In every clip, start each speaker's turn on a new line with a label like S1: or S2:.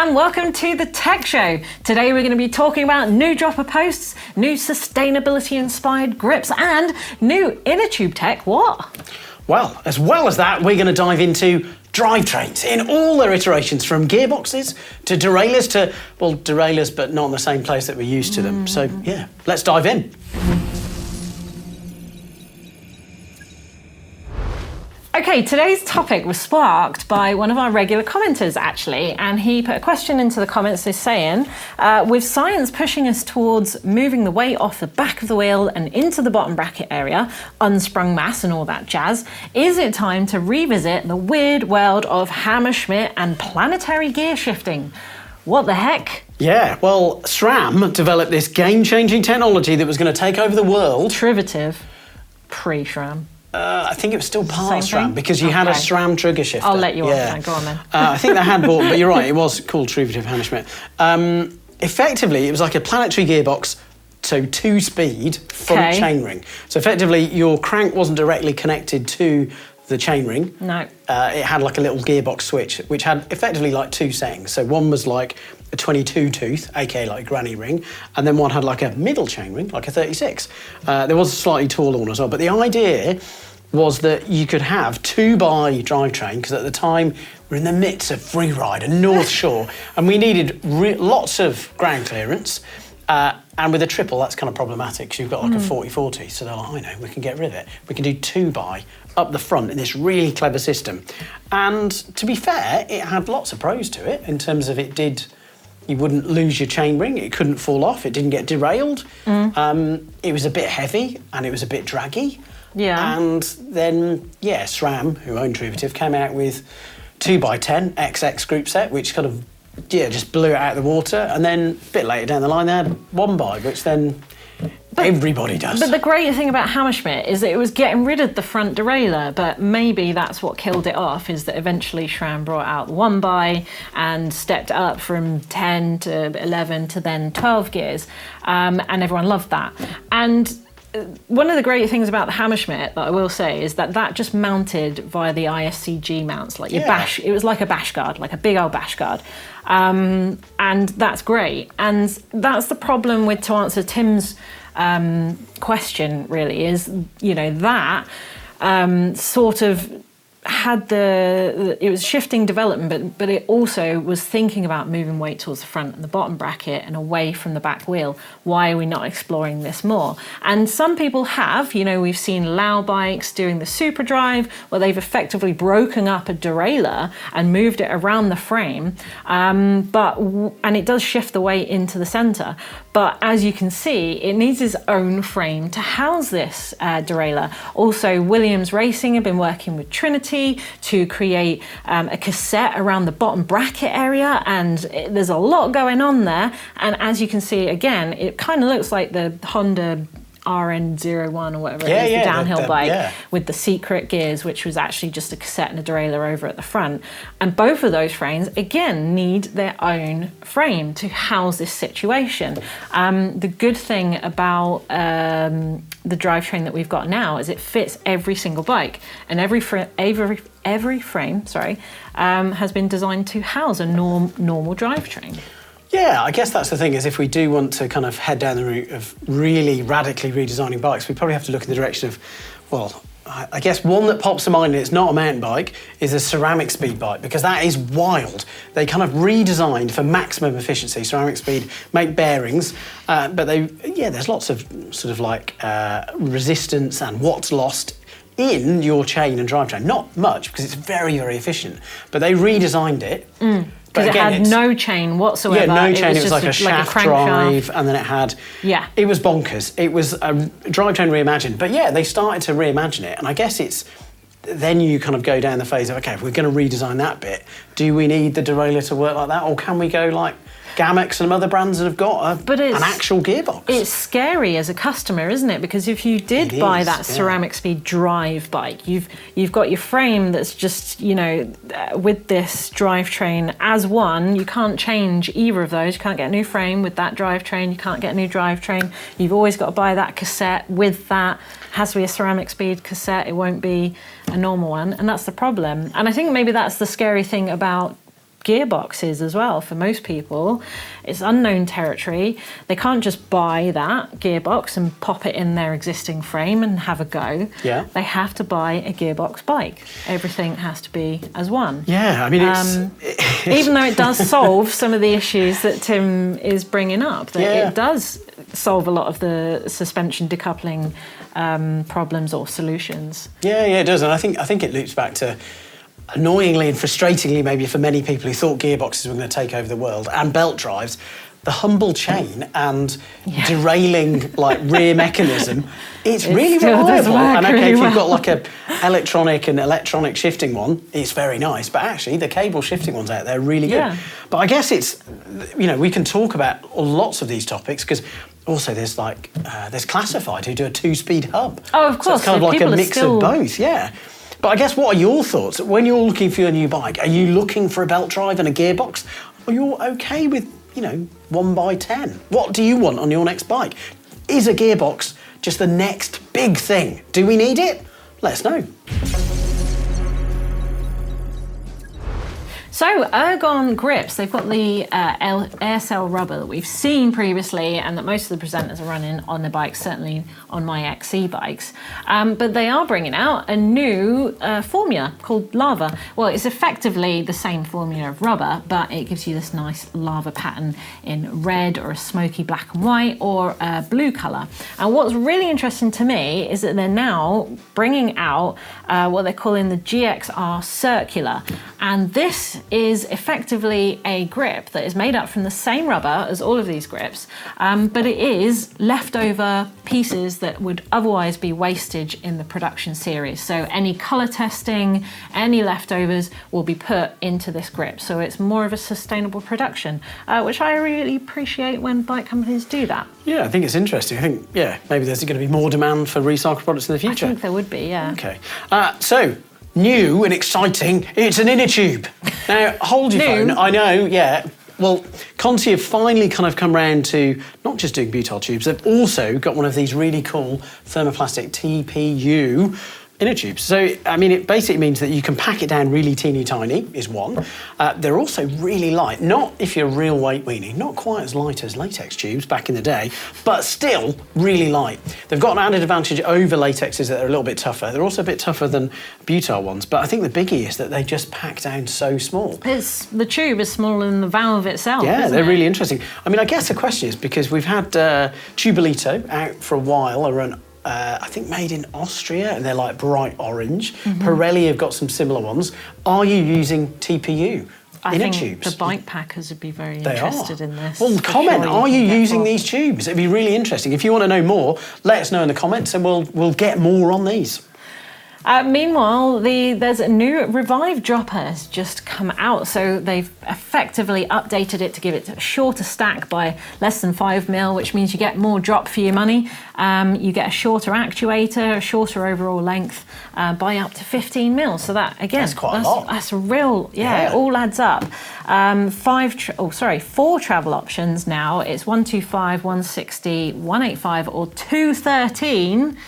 S1: and welcome to the Tech Show. Today we're going to be talking about new dropper posts, new sustainability-inspired grips, and new inner tube tech. What?
S2: Well as that, we're going to dive into drivetrains in all their iterations, from gearboxes to derailleurs to, well, derailleurs, but not in the same place that we're used to them. So, yeah, let's dive in.
S1: Okay, today's topic was sparked by one of our regular commenters, actually, and he put a question into the comments saying, with science pushing us towards moving the weight off the back of the wheel and into the bottom bracket area, unsprung mass and all that jazz, is it time to revisit the weird world of Hammerschmidt and planetary gear shifting? What the heck?
S2: Yeah, well, SRAM developed this game-changing technology that was going to take over the world.
S1: Derivative, pre-SRAM.
S2: I think it was still part SRAM, because you had a SRAM trigger shifter.
S1: I'll let you on. Go on then.
S2: I think they had bought, but you're right, it was called Derivative Hammerschmidt. Effectively, it was like a planetary gearbox, so 2-speed front chainring. So effectively, your crank wasn't directly connected to the chainring.
S1: No.
S2: It had like a little gearbox switch, which had effectively like two settings. So one was like a 22 tooth, aka like a granny ring, and then one had like a middle chainring, like a 36. There was a slightly taller one as well, but the idea was that you could have 2x drivetrain, because at the time we're in the midst of free ride and North Shore, and we needed lots of ground clearance. And with a triple, that's kind of problematic, because you've got like a 40/40. So they're like, I know, we can get rid of it. We can do 2x up the front in this really clever system. And to be fair, it had lots of pros to it, in terms of you wouldn't lose your chainring, it couldn't fall off, it didn't get derailed. It was a bit heavy and it was a bit draggy.
S1: Yeah.
S2: And then, SRAM, who owned Derivative, came out with 2x10 XX group set, which kind of, just blew it out of the water. And then a bit later down the line, they had 1x, which then everybody does.
S1: But the great thing about Hammerschmidt is that it was getting rid of the front derailleur, but maybe that's what killed it off, is that eventually SRAM brought out the 1x and stepped up from 10 to 11 to then 12 gears, and everyone loved that. And one of the great things about the Hammerschmidt, that I will say, is that just mounted via the ISCG mounts, like your bash. It was like a bash guard, like a big old bash guard, and that's great. And that's the problem to answer Tim's question, really, is that sort of had it was shifting development, but it also was thinking about moving weight towards the front and the bottom bracket and away from the back wheel. Why are we not exploring this more? And some people have, we've seen Lao bikes doing the super drive, where they've effectively broken up a derailleur and moved it around the frame, and it does shift the weight into the center. But as you can see, it needs its own frame to house this derailleur. Also, Williams Racing have been working with Trinity to create a cassette around the bottom bracket area, and there's a lot going on there. And as you can see, again, it kind of looks like the Honda RN01 or whatever it is, the downhill bike with the secret gears, which was actually just a cassette and a derailleur over at the front. And both of those frames, again, need their own frame to house this situation. The good thing about the drivetrain that we've got now is it fits every single bike, and every frame has been designed to house a normal drivetrain.
S2: Yeah, I guess that's the thing, is if we do want to kind of head down the route of really radically redesigning bikes, we probably have to look in the direction of, well, I guess one that pops to mind, and it's not a mountain bike, is a ceramic speed bike, because that is wild. They kind of redesigned for maximum efficiency. Ceramic speed make bearings, but there's lots of sort of like resistance and what's lost in your chain and drivetrain. Not much, because it's very, very efficient, but they redesigned it.
S1: Because it had no chain whatsoever.
S2: Yeah, no chain. It was like a shaft drive, and then it had...
S1: Yeah.
S2: It was bonkers. It was a drivetrain reimagined. But yeah, they started to reimagine it, and I guess it's... Then you kind of go down the phase of, okay, if we're going to redesign that bit, do we need the derailleur to work like that, or can we go like Gamex and some other brands that have got an actual gearbox? It's
S1: scary as a customer, isn't it? Because if you did buy that ceramic speed drive bike, you've got your frame that's just, with this drivetrain as one. You can't change either of those. You can't get a new frame with that drivetrain. You can't get a new drivetrain. You've always got to buy that cassette with that. It has to be a ceramic speed cassette. It won't be a normal one, and that's the problem. And I think maybe that's the scary thing about gearboxes as well. For most people, it's unknown territory. They can't just buy that gearbox and pop it in their existing frame and have a go.
S2: Yeah.
S1: They have to buy a gearbox bike. Everything has to be as one.
S2: Yeah, I mean,
S1: even though it does solve some of the issues that Tim is bringing up, that it does solve a lot of the suspension decoupling problems or solutions.
S2: Yeah, it does, and I think it loops back to, annoyingly and frustratingly maybe for many people who thought gearboxes were going to take over the world, and belt drives, the humble chain and derailing like rear mechanism, it's really reliable. And okay, if you've got like a electronic shifting one, it's very nice. But actually, the cable shifting ones out there are really good.
S1: Yeah.
S2: But I guess it's, we can talk about lots of these topics because also there's there's Classified who do a 2-speed hub.
S1: Oh, of course.
S2: So it's kind of like a mix of both. Yeah. But I guess what are your thoughts when you're looking for your new bike? Are you looking for a belt drive and a gearbox? Or you're okay with 1x10? What do you want on your next bike? Is a gearbox just the next big thing? Do we need it? Let us know.
S1: So, Ergon grips, they've got the air cell rubber that we've seen previously and that most of the presenters are running on their bikes, certainly on my XC bikes. But they are bringing out a new formula called lava. Well, it's effectively the same formula of rubber, but it gives you this nice lava pattern in red or a smoky black and white or a blue colour. And what's really interesting to me is that they're now bringing out what they're calling the GXR Circular. And this is effectively a grip that is made up from the same rubber as all of these grips, but it is leftover pieces that would otherwise be wastage in the production series. So any colour testing, any leftovers will be put into this grip. So it's more of a sustainable production, which I really appreciate when bike companies do that.
S2: Yeah, I think it's interesting. I think, maybe there's going to be more demand for recycled products in the future.
S1: I think there would be, yeah.
S2: Okay. So, new and exciting, it's an inner tube. Now, hold your phone. I know, well, Conti have finally kind of come round to not just doing butyl tubes, they've also got one of these really cool thermoplastic TPU inner tubes. So, I mean, it basically means that you can pack it down really teeny tiny, is one. They're also really light. Not if you're a real weight weenie, not quite as light as latex tubes back in the day, but still really light. They've got an added advantage over latexes that are a little bit tougher. They're also a bit tougher than butyl ones, but I think the biggie is that they just pack down so small.
S1: The tube is smaller than the valve itself,
S2: Yeah,
S1: isn't
S2: they're
S1: it?
S2: really interesting. I mean, I guess the question is, because we've had Tubolito out for a while, I think made in Austria, and they're like bright orange. Pirelli have got some similar ones. Are you using TPU inner tubes?
S1: The bike packers would be very interested in this.
S2: Well, comment, are you using these tubes? It'd be really interesting. If you want to know more, let us know in the comments and we'll get more on these.
S1: Meanwhile, there's a new Revive dropper has just come out. So they've effectively updated it to give it a shorter stack by less than 5mm, which means you get more drop for your money. You get a shorter actuator, a shorter overall length by up to 15mm. So that, again,
S2: that's quite a lot.
S1: That's a real, it all adds up. 4 travel options now. It's 125, 160, 185 or 213.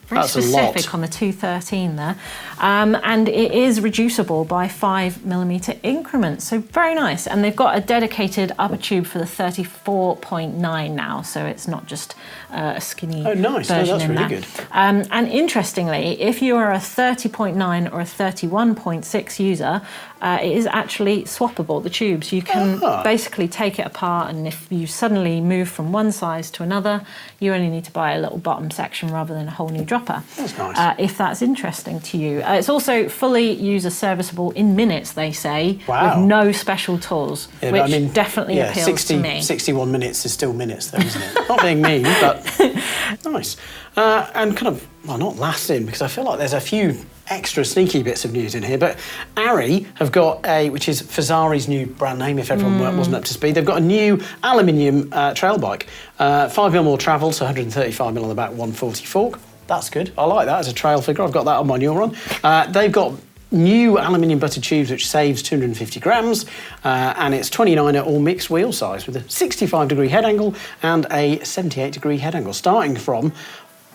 S1: Very
S2: That's
S1: specific on the 213 there. And it is reducible by 5mm increments, so very nice. And they've got a dedicated upper tube for the 34.9 now, so it's not just a skinny version
S2: that's really good.
S1: And interestingly, if you are a 30.9 or a 31.6 user, it is actually swappable, the tubes. You can basically take it apart, and if you suddenly move from one size to another, you only need to buy a little bottom section rather than a whole new dropper.
S2: That's nice.
S1: If that's interesting to you. It's also fully user serviceable in minutes, they say,
S2: wow,
S1: with no special tools, which definitely appeals to me.
S2: 61 minutes is still minutes though, isn't it? Not being mean, but nice. And kind of, well, not last in, because I feel like there's a few extra sneaky bits of news in here, but Ari have got which is Fazari's new brand name, if everyone wasn't up to speed. They've got a new aluminium trail bike. 5mm more travel, so 135mm on the back, 140 fork. That's good. I like that as a trail figure. I've got that on my Neuron. They've got new aluminium butted tubes, which saves 250 grams, and it's 29 at all mixed wheel size with a 65-degree head angle and a 78-degree head angle, starting from,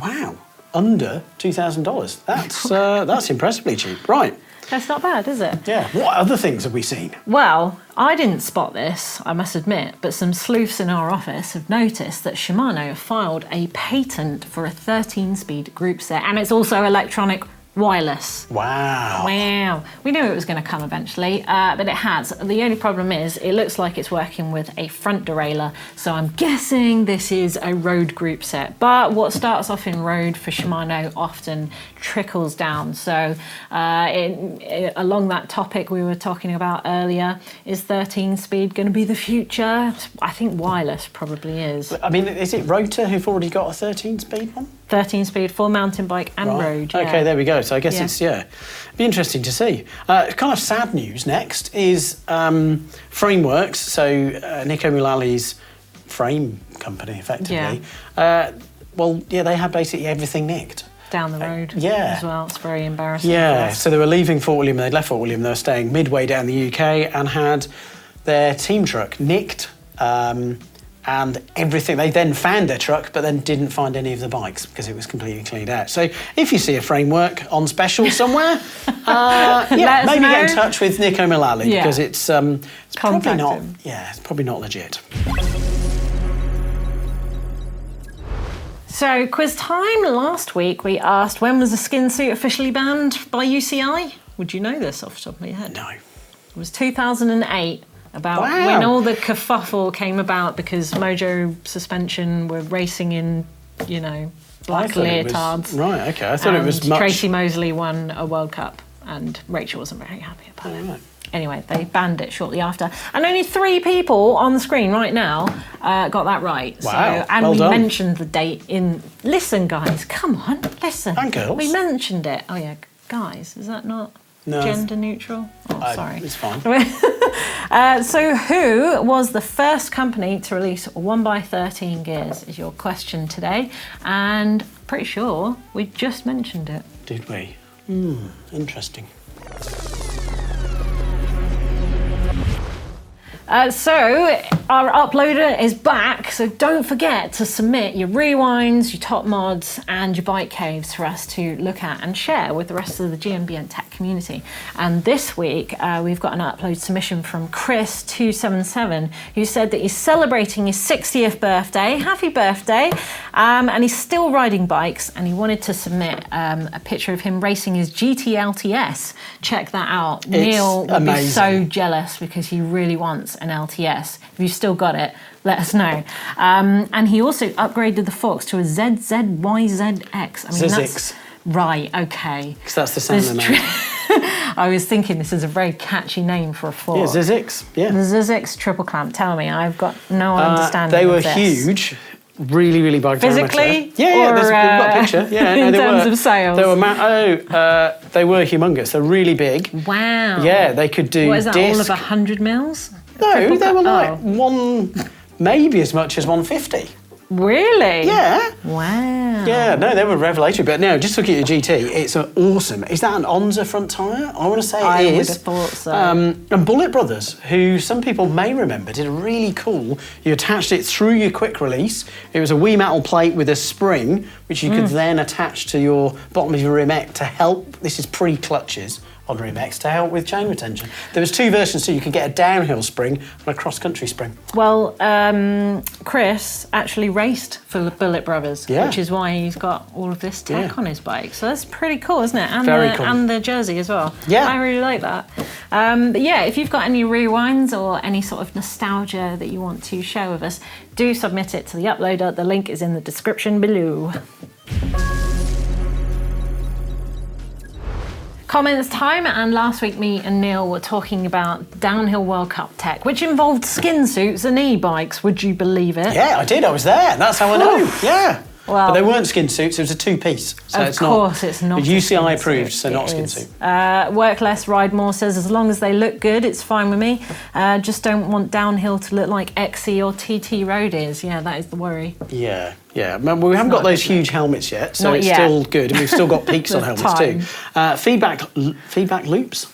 S2: wow, under $2,000. That's impressively cheap. Right.
S1: That's not bad, is it?
S2: Yeah. What other things have we seen?
S1: Well, I didn't spot this, I must admit, but some sleuths in our office have noticed that Shimano have filed a patent for a 13-speed group set, and it's also electronic wireless.
S2: Wow.
S1: Wow. We knew it was going to come eventually, but it has. The only problem is it looks like it's working with a front derailleur, so I'm guessing this is a road group set. But what starts off in road for Shimano often trickles down. So along that topic we were talking about earlier, is 13-speed going to be the future? I think wireless probably is.
S2: I mean, is it Rotor who've already got a 13-speed one?
S1: 13-speed for mountain bike and road. Yeah.
S2: Okay, there we go. So I guess it's, be interesting to see. Kind of sad news next is Frameworks, so Nico Mullally's frame company, effectively. They had basically everything nicked.
S1: Down the road as well. It's very embarrassing.
S2: Yeah, so they were leaving Fort William, they'd left Fort William, they were staying midway down the UK and had their team truck nicked. And everything, they then found their truck, but then didn't find any of the bikes because it was completely cleaned out. So if you see a Framework on special somewhere, maybe get in touch with Nico Mullally because it's probably not. Yeah, it's probably not legit.
S1: So quiz time. Last week we asked when was the skin suit officially banned by UCI. Would you know this off the top of your head?
S2: No.
S1: It was 2008. About when all the kerfuffle came about because Mojo Suspension were racing in, black leotards.
S2: Right, okay. I thought it was much...
S1: Tracy Mosley won a World Cup and Rachel wasn't very happy about it. Right. Anyway, they banned it shortly after. And only 3 people on the screen right now got that right.
S2: Wow,
S1: so, and
S2: well
S1: we
S2: done.
S1: mentioned the date in... Listen, guys, come on, listen.
S2: And girls.
S1: We mentioned it. Oh, yeah, guys, is that not...
S2: No.
S1: Gender neutral? Oh, sorry.
S2: It's fine.
S1: So who was the first company to release 1x13 gears is your question today. And pretty sure we just mentioned it.
S2: Did we? Interesting.
S1: So our uploader is back, so don't forget to submit your rewinds, your top mods and your bike caves for us to look at and share with the rest of the GMBN Tech community. And this week we've got an upload submission from Chris277 who said that he's celebrating his 60th birthday. Happy birthday. And he's still riding bikes and he wanted to submit a picture of him racing his GT LTS. Check that out.
S2: It's
S1: Neil will
S2: amazing.
S1: be so jealous because he really wants an LTS. If you've still got it, let us know. And he also upgraded the Fox to a ZZYZX. I mean,
S2: Zizix.
S1: Right, okay.
S2: Because that's the sound they make.
S1: I was thinking this is a very catchy name for a fork.
S2: Yeah, Zizix. Yeah.
S1: The Zizix triple clamp. Tell me, I've got no understanding
S2: They were
S1: of this.
S2: huge. Really, really big diameter.
S1: Physically?
S2: Yeah, we've got a picture. Yeah, no,
S1: in
S2: they
S1: terms
S2: were,
S1: of sales?
S2: They were, they were humongous. They're really big.
S1: Wow.
S2: Yeah, they could do
S1: What is that,
S2: disc.
S1: all of 100 mils?
S2: No, they were like one, maybe as much as 150.
S1: Really?
S2: Yeah.
S1: Wow.
S2: Yeah, no, they were revelatory. But no, just looking at your GT, it's awesome. Is that an Onza front tyre? I want to say it is.
S1: I would have thought so.
S2: And Bullet Brothers, who some people may remember, did a really cool, you attached it through your quick release. It was a wee metal plate with a spring, which you could then attach to your bottom of your rim X to help, this is pre-clutches on rim X, to help with chain retention. There was 2 versions, so you could get a downhill spring and a cross-country spring.
S1: Well, Chris actually raced for the Bullet Brothers, which is why he's got all of this tech on his bike. So that's pretty cool, isn't it? And
S2: Very cool.
S1: And the jersey as well.
S2: Yeah.
S1: I really like that. But yeah, if you've got any rewinds or any sort of nostalgia that you want to share with us, do submit it to the uploader. The link is in the description below. Comments time, and last week me and Neil were talking about downhill World Cup tech, which involved skin suits and e-bikes. Would you believe it?
S2: Yeah, I did. I was there. That's how I know. Yeah.
S1: Well,
S2: but they weren't skin suits. It was a 2-piece. So
S1: of course, it's not.
S2: UCI approved, so not a skin suit.
S1: Work less, ride more says as long as they look good, it's fine with me. Just don't want downhill to look like XC or TT Road is. Yeah, that is the worry.
S2: Yeah. Yeah, we haven't got those huge helmets yet, so it's still good. And we've still got peaks on helmets too. Feedback loops.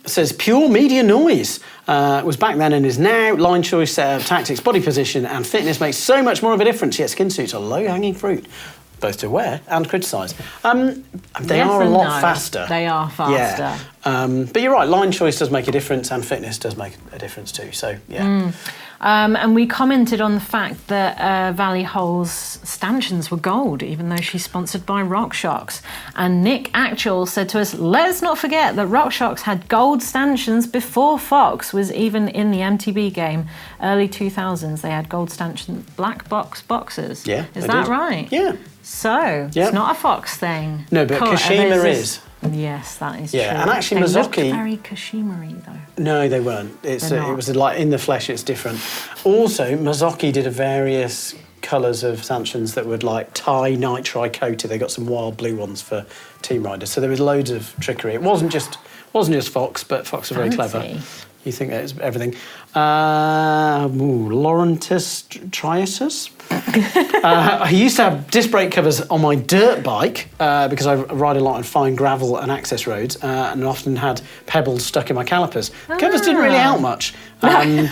S2: Says pure media noise. Was back then and is now. Line choice, setup, tactics, body position and fitness makes so much more of a difference, yet skin suits are low-hanging fruit. both to wear and criticise. They
S1: Yes
S2: are a
S1: and
S2: lot
S1: no.
S2: faster.
S1: They are faster.
S2: Yeah. But you're right, line choice does make a difference and fitness does make a difference too. So, yeah.
S1: And we commented on the fact that Valley Hole's stanchions were gold, even though she's sponsored by RockShox. And Nick Actual said to us, let's not forget that RockShox had gold stanchions before Fox was even in the MTB game. Early 2000s, they had gold stanchion black box boxers.
S2: Yeah,
S1: Is
S2: they
S1: that
S2: did.
S1: right?
S2: Yeah.
S1: So, it's not a Fox thing.
S2: No, but Kashima is.
S1: Yes, that is
S2: Yeah,
S1: true.
S2: and actually
S1: they look
S2: Mazzocchi-
S1: very Kashima-y, though.
S2: No, they weren't. It
S1: not.
S2: was like in the flesh, it's different. Also, Mazzocchi did a various colours of stanchions that would like tie nitri coated. They got some wild blue ones for team riders. So there was loads of trickery. It wasn't just Fox, but Fox are very clever.
S1: Fancy.
S2: You think that is everything. Laurentus Triatus. I used to have disc brake covers on my dirt bike because I ride a lot on fine gravel and access roads and often had pebbles stuck in my calipers. Covers didn't really help much.
S1: They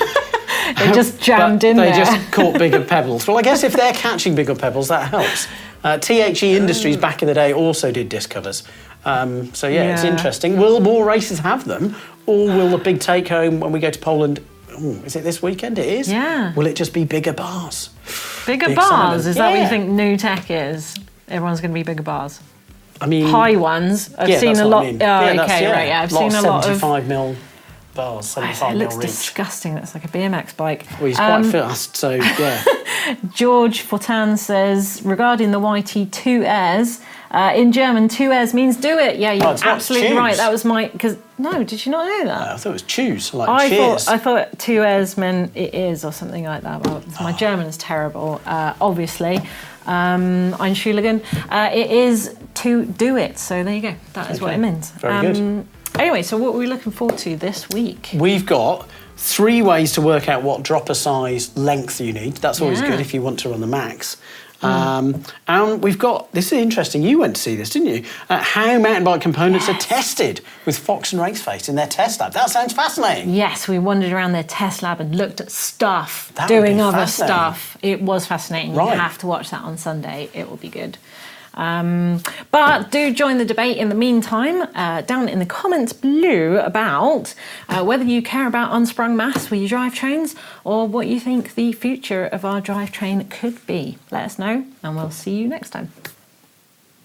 S1: just jammed in
S2: They
S1: there.
S2: just caught bigger pebbles. Well, I guess if they're catching bigger pebbles, that helps. THE Industries back in the day also did disc covers. So, it's interesting. Will more races have them? Or will the big take-home when we go to Poland, is it this weekend? It is?
S1: Yeah.
S2: Will it just be bigger bars?
S1: Bigger
S2: The
S1: bars?
S2: excitement.
S1: Is that what you
S2: Yeah.
S1: think new tech is? Everyone's going to be bigger bars.
S2: I mean...
S1: High ones. I've seen
S2: that's
S1: a
S2: what
S1: lot.
S2: I mean.
S1: Oh,
S2: that's-
S1: okay, right. Yeah, I've seen a lot of.
S2: 75mm bars, 75mm
S1: It looks
S2: reach.
S1: disgusting. That's like a BMX bike.
S2: Well, he's quite fast, so yeah.
S1: George Fortan says regarding the YT2 airs. In German, 2 airs means do it. Yeah, you're
S2: it's not
S1: absolutely
S2: choose.
S1: right. That was my no. Did you not know that?
S2: I thought it was choose, like cheers.
S1: I thought 2 airs meant it is or something like that. Well, my German is terrible, obviously. Einschuldigen. It is to do it. So there you go. That is what it means.
S2: Very good.
S1: Anyway, so what are we looking forward to this week?
S2: We've got 3 ways to work out what dropper size length you need. That's always good if you want to run the max. And we've got, this is interesting, you went to see this, didn't you? How mountain bike components are tested with Fox and Raceface in their test lab. That sounds fascinating.
S1: Yes, we wandered around their test lab and looked at stuff,
S2: That would
S1: doing
S2: be
S1: other
S2: fascinating.
S1: stuff. It was fascinating.
S2: Right.
S1: You have to watch that on Sunday. It will be good. But do join the debate in the meantime down in the comments below about whether you care about unsprung mass with your drivetrains or what you think the future of our drivetrain could be. Let us know and we'll see you next time.